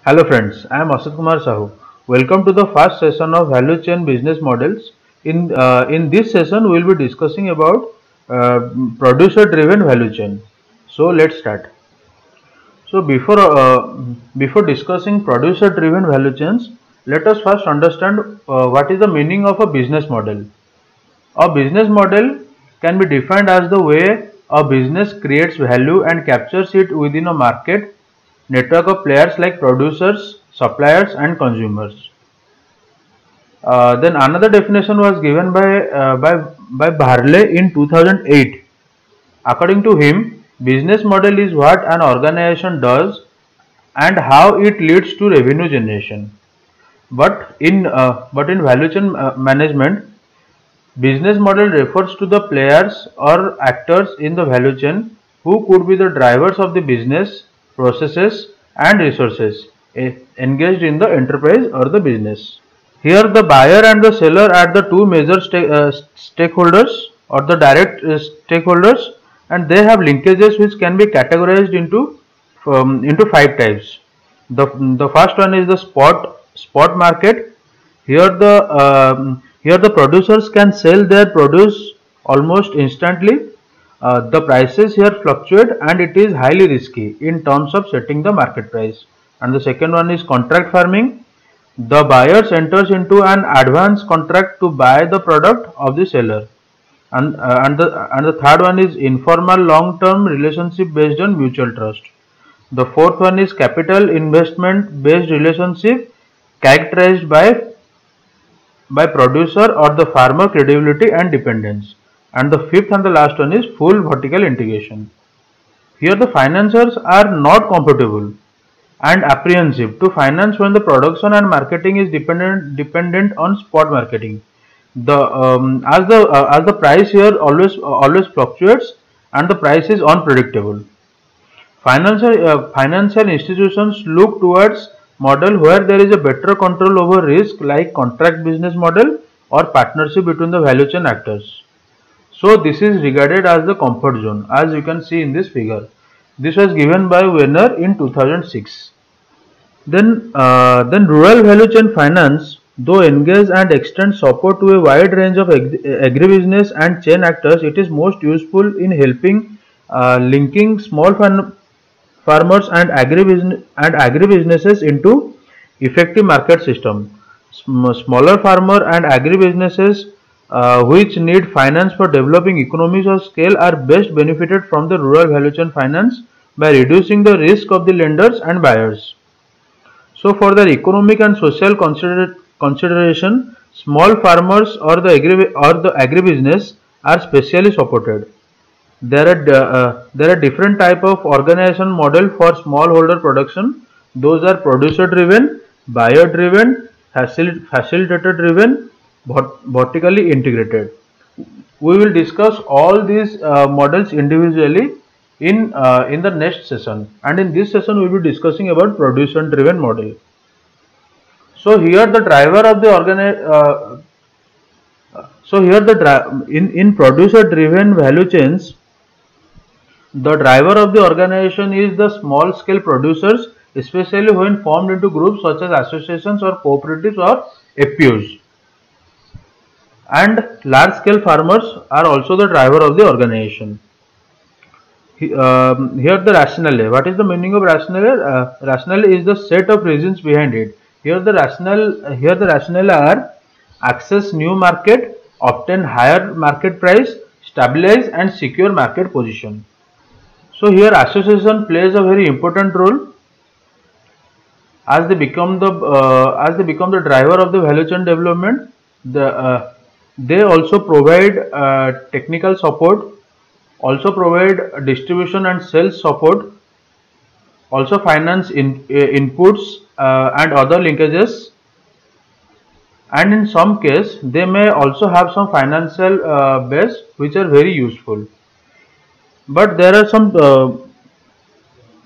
Hello friends, I am Asit Kumar Sahu. Welcome to the first session of Value Chain Business Models. In this session, we will be discussing about producer-driven value chain. So let's start. So before discussing producer-driven value chains, let us first understand what is the meaning of a business model. A business model can be defined as the way a business creates value and captures it within a market network of players like producers, suppliers, and consumers. Then another definition was given by Barley in 2008. According to him, business model is what an organization does and how it leads to revenue generation. But in value chain management, business model refers to the players or actors in the value chain who could be the drivers of the business, processes, and resources engaged in the enterprise or the business. Here, the buyer and the seller are the two major stakeholders or the direct stakeholders, and they have linkages which can be categorized into five types. The first one is the spot market. Here the producers can sell their produce almost instantly. The prices here fluctuate and it is highly risky in terms of setting the market price. And the second one is contract farming. The buyer enters into an advance contract to buy the product of the seller. And the third one is informal long-term relationship based on mutual trust. The fourth one is capital investment based relationship characterized by producer or the farmer credibility and dependence. And the fifth and the last one is full vertical integration. Here the financiers are not compatible and apprehensive to finance when the production and marketing is dependent on spot marketing. As the price here always fluctuates and the price is unpredictable. Financial institutions look towards model where there is a better control over risk like contract business model or partnership between the value chain actors. So this is regarded as the comfort zone, as you can see in this figure. This was given by Werner in 2006. Then rural value chain finance, though engage and extend support to a wide range of agribusiness and chain actors, it is most useful in helping linking small farmers and agribusinesses into effective market system. Smaller farmer and agribusinesses which need finance for developing economies of scale are best benefited from the rural value chain finance by reducing the risk of the lenders and buyers. So for their economic and social consideration, small farmers or the agribusiness are specially supported. There are different type of organization model for smallholder production. Those are producer driven, buyer driven, facilitator driven, vertically integrated. We will discuss all these models individually in the next session, and in this session we will be discussing about producer driven model. So here the driver of the in producer driven value chains, the driver of the organization is the small scale producers, especially when formed into groups such as associations or cooperatives or FPOs. And large scale farmers are also the driver of the organization. Here the rationale. What is the meaning of rationale? Rationale is the set of reasons behind it. Here the rationale are access new market, obtain higher market price, stabilize and secure market position. So here association plays a very important role as they become the driver of the value chain development. They also provide technical support, also provide distribution and sales support, also finance inputs and other linkages, and in some case they may also have some financial base which are very useful. But there are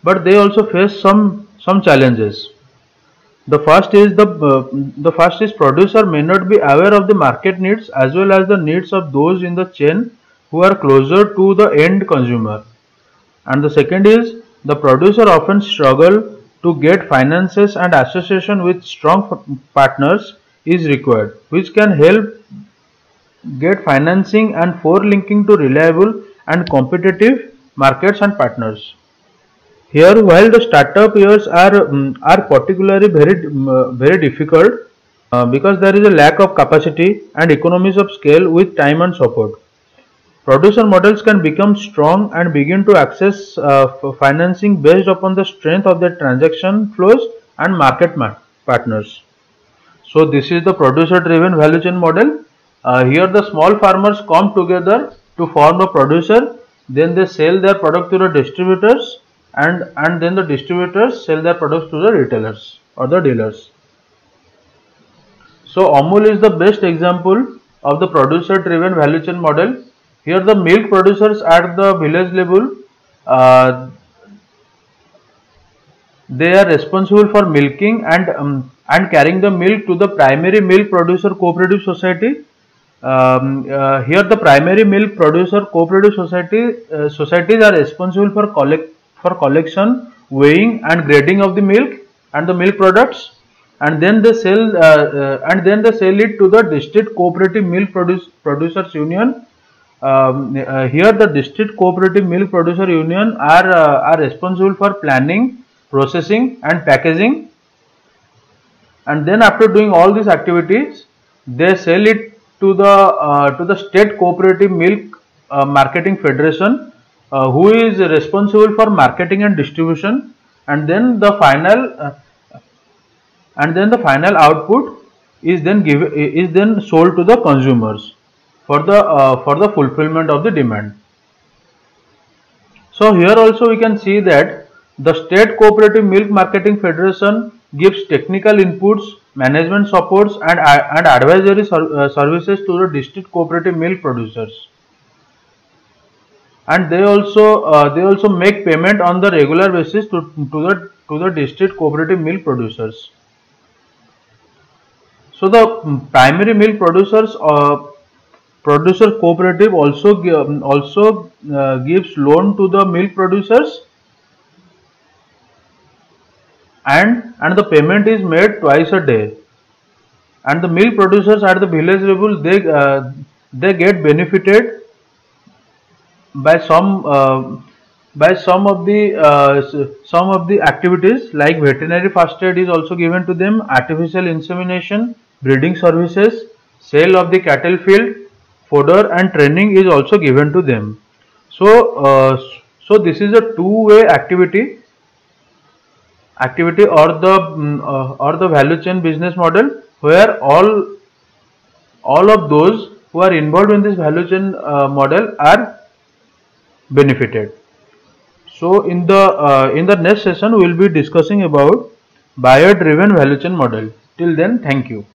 but they also face some challenges. The first is producer may not be aware of the market needs as well as the needs of those in the chain who are closer to the end consumer. And the second is the producer often struggle to get finances and association with strong partners is required, which can help get financing and for linking to reliable and competitive markets and partners. Here, while the startup years are particularly very difficult because there is a lack of capacity and economies of scale with time and support. Producer models can become strong and begin to access financing based upon the strength of their transaction flows and market partners. So this is the producer driven value chain model. Here the small farmers come together to form a producer, then they sell their product to the distributors, and then the distributors sell their products to the retailers or the dealers. So Amul is the best example of the producer driven value chain model. Here the milk producers at the village level, uh, they are responsible for milking and carrying the milk to the primary milk producer cooperative society. Here the primary milk producer cooperative societies are responsible for collection, weighing and grading of the milk and the milk products, and then they sell it to the district cooperative milk producers union. Here the district cooperative milk producer union are responsible for planning, processing and packaging, and then after doing all these activities they sell it to the state cooperative milk marketing federation, who is responsible for marketing and distribution, and then the final output is then sold to the consumers for the fulfillment of the demand. So here also we can see that the State Cooperative Milk Marketing Federation gives technical inputs, management supports and advisory services to the district cooperative milk producers, and they also make payment on the regular basis to the district cooperative milk producers. So the primary milk producer cooperative also gives loan to the milk producers, and the payment is made twice a day, and the milk producers at the village level they get benefited by some of the activities like veterinary first aid is also given to them, artificial insemination, breeding services, sale of the cattle field, fodder and training is also given to them. So so this is a two-way activity or the value chain business model where all of those who are involved in this value chain model are benefited. So in the next session we will be discussing about buyer driven value chain model. Till then, thank you.